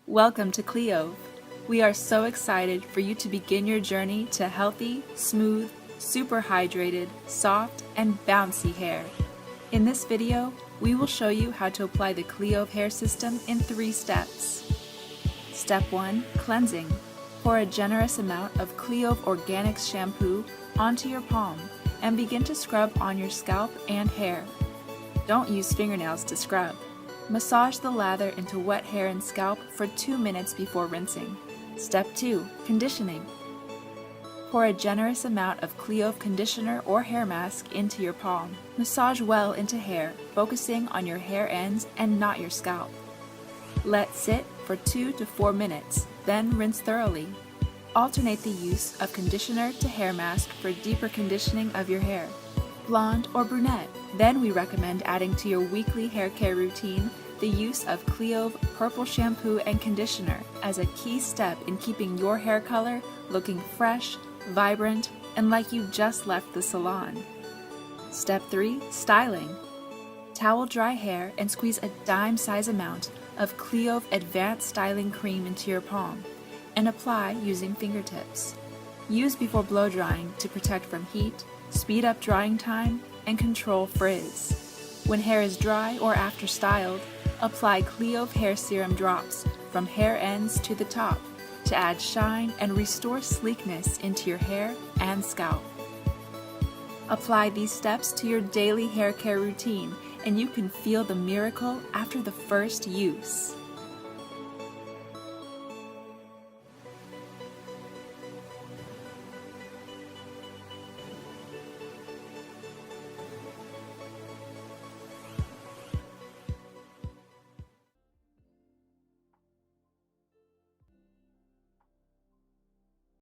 Welcome to Cliove. We are so excited for you to begin your journey to healthy, smooth, super hydrated, soft, and bouncy hair. In this video, we will show you how to apply the Cliove hair system in 3 steps. Step 1. Cleansing. Pour a generous amount of Cliove Organics Shampoo onto your palm and begin to scrub on your scalp and hair. Don't use fingernails to scrub. Massage the lather into wet hair and scalp for 2 minutes before rinsing. Step 2. Conditioning. Pour a generous amount of Cliove conditioner or hair mask into your palm. Massage well into hair, focusing on your hair ends and not your scalp. Let sit for 2 to 4 minutes, then rinse thoroughly. Alternate the use of conditioner to hair mask for deeper conditioning of your hair, blonde or brunette. Then we recommend adding to your weekly hair care routine the use of Cliove Purple Shampoo and Conditioner as a key step in keeping your hair color looking fresh, vibrant, and like you just left the salon. Step 3. Styling. Towel dry hair and squeeze a dime-size amount of Cliove Advanced Styling Cream into your palm and apply using fingertips. Use before blow drying to protect from heat, speed up drying time, and control frizz. When hair is dry or after styled, apply Cliove hair serum drops from hair ends to the top to add shine and restore sleekness into your hair and scalp. Apply these steps to your daily hair care routine and you can feel the miracle after the first use.